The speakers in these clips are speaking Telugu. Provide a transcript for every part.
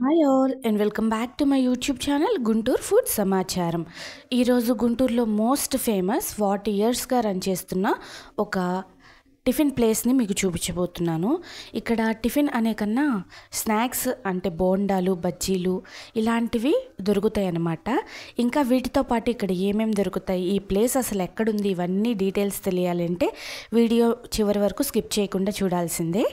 Hi all and welcome back to my YouTube channel Guntur food సమాచారం. ఈరోజు గుంటూరులో మోస్ట్ ఫేమస్ 40 ఇయర్స్గా రన్ చేస్తున్న ఒక టిఫిన్ ప్లేస్ని మీకు చూపించబోతున్నాను. ఇక్కడ టిఫిన్ అనే కన్నా స్నాక్స్ అంటే బోండాలు, బజ్జీలు ఇలాంటివి దొరుకుతాయి అన్నమాట. ఇంకా వీటితో పాటు ఇక్కడ ఏమేమి దొరుకుతాయి, ఈ ప్లేస్ అసలు ఎక్కడుంది, ఇవన్నీ డీటెయిల్స్ తెలియాలంటే వీడియో చివరి వరకు స్కిప్ చేయకుండా చూడాల్సిందే.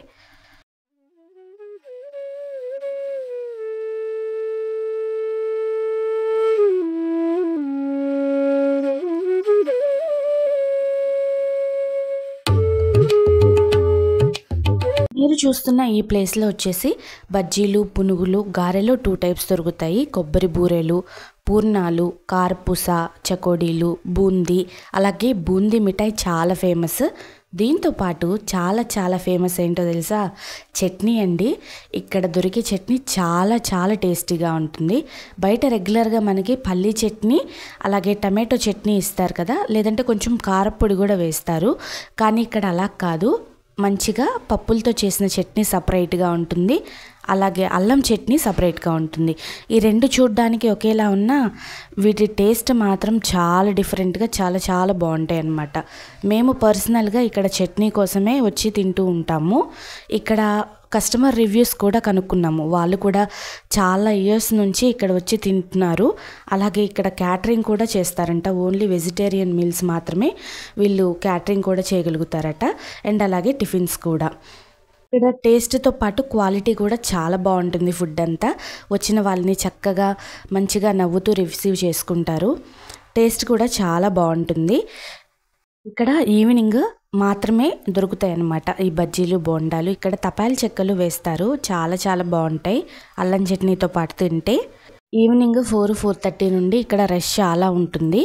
మీరు చూస్తున్న ఈ ప్లేస్లో వచ్చేసి బజ్జీలు, పునుగులు, గారెలు 2 టైప్స్ దొరుకుతాయి. కొబ్బరి బూరెలు, పూర్ణాలు, కారపూస, చకోడీలు, బూందీ, అలాగే బూందీ మిఠాయి చాలా ఫేమస్. దీంతో పాటు చాలా ఫేమస్ ఏంటో తెలుసా? చట్నీ అండి. ఇక్కడ దొరికే చట్నీ చాలా టేస్టీగా ఉంటుంది. బయట రెగ్యులర్గా మనకి పల్లీ చట్నీ అలాగే టమాటో చట్నీ ఇస్తారు కదా, లేదంటే కొంచెం కారపొడి కూడా వేస్తారు. కానీ ఇక్కడ అలా కాదు, మంచిగా పప్పులతో చేసిన చట్నీ సపరేట్గా ఉంటుంది, అలాగే అల్లం చట్నీ సపరేట్గా ఉంటుంది. ఈ రెండు చూడడానికి ఒకేలా ఉన్నా వీటి టేస్ట్ మాత్రం చాలా డిఫరెంట్గా చాలా బాగుంటాయి అన్నమాట. మేము పర్సనల్గా ఇక్కడ చట్నీ కోసమే వచ్చి తింటూ ఉంటాము. ఇక్కడ కస్టమర్ రివ్యూస్ కూడా కనుక్కున్నాము. వాళ్ళు కూడా చాలా ఇయర్స్ నుంచి ఇక్కడ వచ్చి తింటున్నారు. అలాగే ఇక్కడ క్యాటరింగ్ కూడా చేస్తారంట. ఓన్లీ వెజిటేరియన్ మీల్స్ మాత్రమే వీళ్ళు క్యాటరింగ్ కూడా చేయగలుగుతారట. అండ్ అలాగే టిఫిన్స్ కూడా. ఇక్కడ టేస్ట్తో పాటు క్వాలిటీ కూడా చాలా బాగుంటుంది. ఫుడ్ అంతా వచ్చిన వాళ్ళని చక్కగా మంచిగా నవ్వుతూ రిసీవ్ చేసుకుంటారు. టేస్ట్ కూడా చాలా బాగుంటుంది. ఇక్కడ ఈవినింగ్ మాత్రమే దొరుకుతాయి అన్నమాట ఈ బజ్జీలు, బోండాలు. ఇక్కడ తపాల చెక్కలు వేస్తారు, చాలా బాగుంటాయి అల్లం చట్నీతో పాటు తింటే. ఈవినింగ్ 4-4:30 నుండి ఇక్కడ రష్ చాలా ఉంటుంది.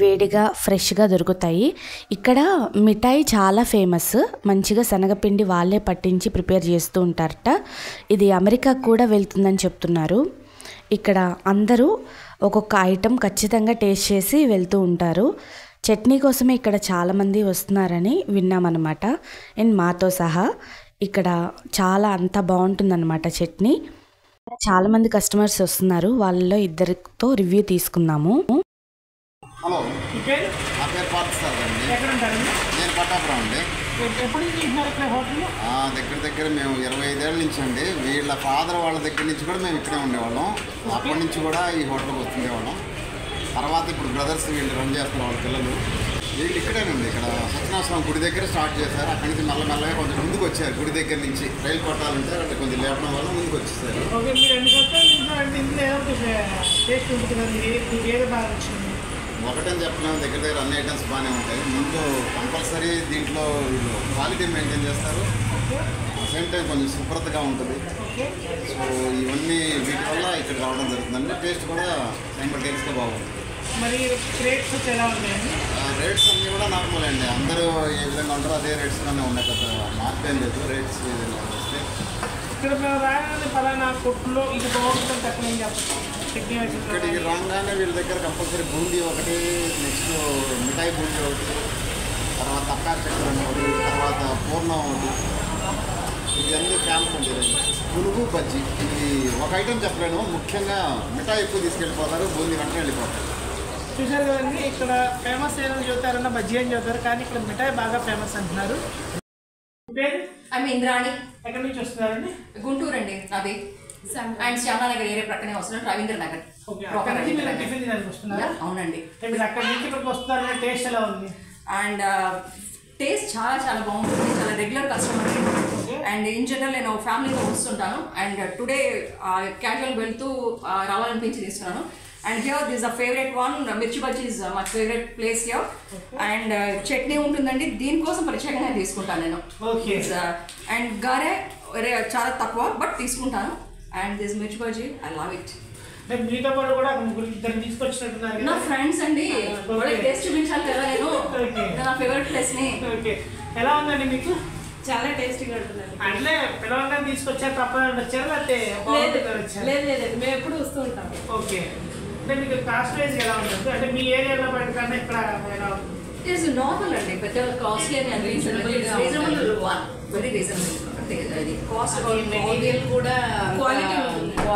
వేడిగా ఫ్రెష్గా దొరుకుతాయి. ఇక్కడ మిఠాయి చాలా ఫేమస్. మంచిగా శనగపిండి వాళ్ళే పట్టించి ప్రిపేర్ చేస్తూ ఉంటారట. ఇది అమెరికాకు కూడా వెళ్తుందని చెప్తున్నారు. ఇక్కడ అందరూ ఒక్కొక్క ఐటెం ఖచ్చితంగా టేస్ట్ చేసి వెళ్తూ ఉంటారు. చట్నీ కోసమే ఇక్కడ చాలామంది వస్తున్నారని విన్నామన్నమాట. అండ్ మాతో సహా ఇక్కడ అంత బాగుంటుందన్నమాట చట్నీ. చాలామంది కస్టమర్స్ వస్తున్నారు. వాళ్ళలో ఇద్దరితో రివ్యూ తీసుకున్నాము. హలో, నా పేరు పార్థసారథి అండి. నేను పట్టాపురం అండి. దగ్గర మేము 25 ఏళ్ళ నుంచి అండి. వీళ్ళ ఫాదర్ వాళ్ళ దగ్గర నుంచి కూడా మేము ఇక్కడే ఉండేవాళ్ళం. అప్పటి నుంచి కూడా ఈ హోటల్కి వస్తుండేవాళ్ళం. తర్వాత ఇప్పుడు బ్రదర్స్ వీళ్ళు రన్ చేస్తున్న వాళ్ళ పిల్లలు వీళ్ళు ఇక్కడేనండి. ఇక్కడ సత్యనారాయణ గుడి దగ్గర స్టార్ట్ చేశారు. అక్కడి నుంచి మెల్లగా కొంచెం ముందుకు వచ్చారు. గుడి దగ్గర నుంచి రైలు కొట్టాలంటే వాళ్ళు కొంచెం లేపడం వల్ల ముందుకు వచ్చేసారు. ఒకటని చెప్పలేము, దగ్గర అన్ని ఐటమ్స్ బాగానే ఉంటాయి. ముందు కంపల్సరీ దీంట్లో వీళ్ళు క్వాలిటీ మెయింటైన్ చేస్తారు. సేమ్ టైం కొంచెం శుభ్రతగా ఉంటుంది. సో ఇవన్నీ వీటి వల్ల ఇక్కడ రావడం జరుగుతుందండి. టేస్ట్ కూడా సైమల్టేనియస్గా బాగుంటుంది. మరి రేట్స్ ఎలా ఉన్నాయండి? రేట్స్ అన్నీ కూడా నార్మల్ అండి. అందరూ ఏ విధంగా ఉంటారో అదే రేట్స్లోనే ఉన్నాయి కదా, మార్పేం లేదు. రేట్స్ ఏదైనా వస్తే ఇక్కడ మేము రాగానే పలానా కొట్టులో ఇది బాగుంటుంది అక్కడ ఏం చెప్పచ్చు. ఇక్కడికి రాగానే వీళ్ళ దగ్గర కంపల్సరీ బూందీ ఒకటి, నెక్స్ట్ మిఠాయి బూందీ ఒకటి, తర్వాత తక్కార చక్కెర ఒకటి, తర్వాత పూర్ణం ఒకటి. ఇవన్నీ ఫేమస్ అండి. పునుగు, బజ్జీ ఇది ఒక ఐటెం చెప్పలేను. ముఖ్యంగా మిఠాయి ఎక్కువ తీసుకెళ్ళిపోతారు, బూందీ వెంటనే వెళ్ళిపోతారు. చూసారు కదండి, ఇక్కడ ఫేమస్ ఏమైనా చెబుతారన్నా బజ్జీ అని చెబుతారు, కానీ ఇక్కడ మిఠాయి బాగా ఫేమస్ అంటున్నారు. ఇంద్రాణి. ఎక్కడి నుంచి వస్తున్నారండి? గుంటూరు అండి నాది. అండ్ శ్యామనగర్ ఏరియా ప్రక్కనే వస్తున్నాను, రవీంద్ర నగర్. టిఫిన్ తినడానికి వస్తున్నారా? అవునండి. అక్కడ నుంచి ఇక్కడికి వస్తున్నారా? టేస్ట్ ఎలా ఉంది? అండ్ టేస్ట్ చాలా బాగుంటుంది. చాలా regular customer. And in general నేను ఫ్యామిలీతో వస్తుంటాను. అండ్ టుడే క్యాజువల్ వెళ్తూ రావాలనిపించి తీసుకున్నాను. And here this the favourite one, mirchi bajji is my favourite place here. And chutney ఉంటుందండి, దీనికోసం ప్రత్యేకంగా తీసుకుంటాను నేను. అండ్ గారే చాలా తక్కువ బట్ తీసుకుంటాను. అండ్ దిస్ మిర్చి బజ్జీ ఐ లవ్ ఇట్. మీతో పాటు కూడా ఇద్దరు తీసుకొచ్చినట్టున్నారు. నా ఫ్రెండ్స్ అండి, టేస్ట్ చూపించాలి కదా నేను. నా ఫేవరెట్ ప్లేస్ ని. ఎలా ఉందండి మీకు? చాలా టేస్టీగా ఉంటుందండి. అంటే పిల్లలందరూ తీసుకొచ్చారు, తప్పని వచ్చారు లేకపోతే? లేదు, మేము ఎప్పుడు వస్తూ ఉంటాం. ఓకే. అంటే మీకు కాస్ట్ వైజ్ ఎలా ఉంటుంది? అంటే మీ ఏరియాలో బయట కన్నా ఇక్కడ ఎలా ఉంటుంది? ఇట్స్ నార్మల్ అండి, పెద్ద కాస్ట్లీ అని రీజనబుల్, వెరీ రీజనబుల్. కాస్ట్ కూడా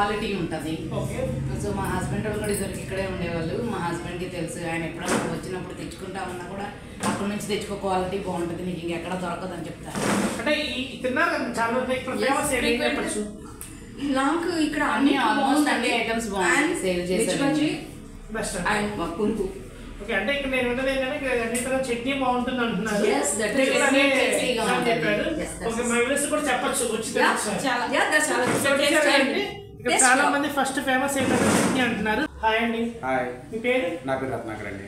క్వాలిటీ ఉంటుంది. ఓకే. సో మా హస్బెండ్ వాళ్ళు కూడా ఇద్దరికి ఇక్కడే ఉండేవాళ్ళు. మా హస్బెండ్కి తెలుసు, ఆయన ఎప్పుడైనా వచ్చినప్పుడు తెచ్చుకుంటా ఉన్నా కూడా అక్కడ నుంచి తెచ్చుకో, క్వాలిటీ బాగుంటుంది, నీకు ఇంకెక్కడ దొరకదు అని చెప్తారు. అంటే ఈ తిన్నారు కదా చాలా మంది ఇక్కడ ఫేమస్ ఏం చెప్పచ్చు? నాకు ఇక్కడ అన్ని ఆల్మోస్ట్ అన్ని ఐటమ్స్ బాగుంటాయి సేల్ చేసి బెస్ట్ అండ్ పులుపు. ఓకే. అంటే ఇక్కడ నేను విన్నది ఏంటంటే ఇక్కడ అన్నిటిలో చట్నీ బాగుంటుంది అంటున్నారు. Yes, that is చెప్పారు. ఓకే, మా వ్యూవర్స్ కూడా చెప్పచ్చు వచ్చి ఇక్కడ చాలా మంది ఫస్ట్ ఫేమస్ ఏంటంటే చట్నీ అంటున్నారు. హాయ్ అండి. హాయ్, మీ పేరు? నా పేరు రత్నాకర్ అండి.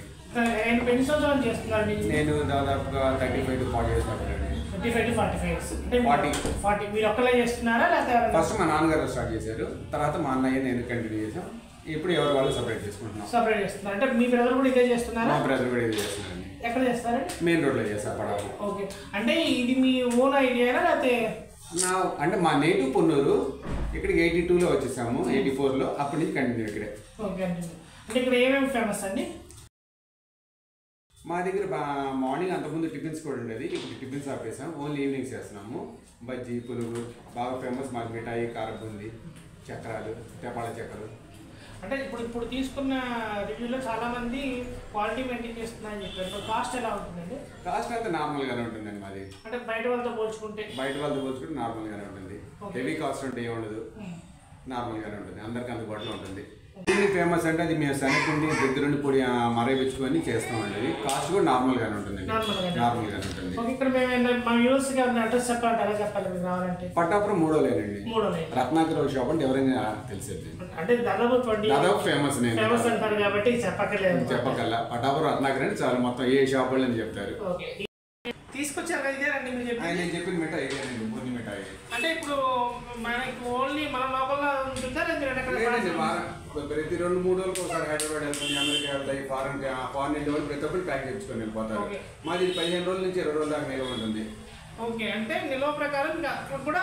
ఎన్ని సంవత్సరాలు చేస్తున్నారు? నేను దాదాపుగా 35 to 40 years పడుతుందండి. 35 to 45 years. అంటే 40. మీరు ఒక్కలే చేస్తున్నారా లేకపోతే ఫస్ట్ మా నాన్నగారు స్టార్ట్ చేశారు, తర్వాత మా అన్నయ్య నేను కంటిన్యూ చేసాం. ఇప్పుడు ఎవరు వాళ్ళు సపరేట్ చేసుకుంటున్నాం. సపరేట్ చేస్తున్నారు. అంటే మీ బ్రదర్ కూడా ఇదే చేస్తున్నారా? మా బ్రదర్ కూడా ఇది చేస్తున్నారండి. ఎక్కడ చేస్తారండి? మెయిన్ రోడ్లో చేస్తారు పడాపు. ఓకే. అంటే ఇది మీ ఓన్ ఐడియానా లేకపోతే? అంటే మా నేటివ్ పొన్నూరు, ఇక్కడికి 82లో వచ్చేసాము, 84లో, అప్పటి నుంచి కంటిన్యూ ఇక్కడే. ఓకే అండి. అంటే ఇక్కడ ఏమేమి ఫేమస్ అండి? మా దగ్గర మార్నింగ్ అంతకుముందు టిఫిన్స్ కూడా ఉండేది, ఇప్పుడు టిఫిన్స్ ఆపేసాం, ఓన్లీ ఈవినింగ్స్ చేస్తున్నాము. బజ్జీ, పునుగు బాగా ఫేమస్ మాకు, మిఠాయి, కారబూంది, చక్రాలు, తెపాల చక్రాలు. అంటే ఇప్పుడు తీసుకున్న రివ్యూలో చాలా మంది క్వాలిటీ మెయింటైన్ చేస్తున్నారని చెప్పారు. ఇప్పుడు కాస్ట్ ఎలా ఉంటుందండి? కాస్ట్ అంతా నార్మల్గానే ఉంటుందండి మాది. అంటే బయట వాళ్ళతో పోల్చుకుంటే నార్మల్గానే ఉంటుంది. హెవీ కాస్ట్ అంటే ఏముండదు, నార్మల్గానే ఉంటుంది, అందరికి అందుబాటులో ఉంటుంది. ఇది ఫేమస్ అంటే అది మేము శనగపిండి దగ్గరుండి పొడి మరగించుకొని చేస్తామండి. అది కాస్ట్ కూడా నార్మల్గానే ఉంటుందండి, నార్మల్గానే ఉంటుంది. ఇక్కడ మేము మా వ్యూవర్స్ కి అడ్రస్ చెప్పాలంటే ఎలా చెప్పాలి మీరు రావాలంటే? పట్టాపురం 3వ లేనండి, రత్నాకర్ షాప్ అంటే ఎవరైనా తెలిసేది. అంటే దాదాపు ఫేమస్ నేను ఫేమస్ అంటారు కాబట్టి చెప్పకల్లా పట్టాపురం రత్నాకర్ అంటే చాలా మొత్తం ఏ షాప్ వాళ్ళు అని చెప్తారు. తీసుకొచ్చారు ఇదేనండి మీరు చెప్పి నేను చెప్పిన మిఠాయి బూందీ మిఠాయి. అంటే ఇప్పుడు మనకి ఓన్లీ మన లోపల ఉంటుందా? ప్రతి 2-3 రోజులకు ఒకసారి హైదరాబాద్ వెళ్తుంది, అమెరికా వెళ్తాయి, ఫారెన్ వెళ్ళే వాళ్ళు ప్రతి ఒక్కరు ప్యాక్ చేసుకొని వెళ్ళిపోతారు. మాది 15 రోజుల నుంచి 20 రోజుల దాకా నిల్వ ఉంటుంది. ఓకే. అంటే నిల్వ ప్రకారం కూడా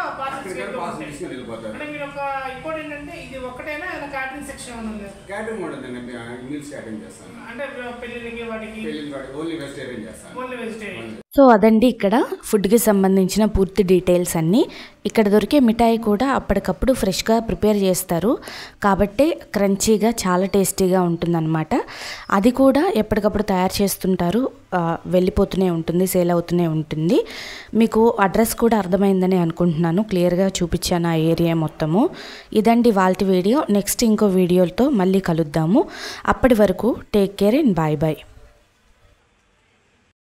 తీసుకొని వెళ్ళిపోతారు. అంటే మీరు ఒక ఇంకోటి ఏంటంటే ఇది ఒకటేనా క్యాటరింగ్ సెక్షన్ ఉంది? క్యాటరింగ్ ఉంటుందండి, మీల్స్ క్యాటరింగ్ చేస్తాను. అంటే పెళ్ళిళ్ళకి వాటికి ఓన్లీ వెజిటేరియన్ చేస్తాను. Only vegetarian. సో అదండి ఇక్కడ ఫుడ్కి సంబంధించిన పూర్తి డీటెయిల్స్ అన్నీ. ఇక్కడ దొరికే మిఠాయి కూడా అప్పటికప్పుడు ఫ్రెష్గా ప్రిపేర్ చేస్తారు కాబట్టి క్రంచీగా చాలా టేస్టీగా ఉంటుందన్నమాట. అది కూడా ఎప్పటికప్పుడు తయారు చేస్తుంటారు, వెళ్ళిపోతూనే ఉంటుంది, సేల్ అవుతూనే ఉంటుంది. మీకు అడ్రస్ కూడా అర్థమైందని అనుకుంటున్నాను, క్లియర్గా చూపించాను ఆ ఏరియా మొత్తము. ఇదండి వాళ్ళ వీడియో. నెక్స్ట్ ఇంకో వీడియోలతో మళ్ళీ కలుద్దాము. అప్పటి వరకు take care and bye bye.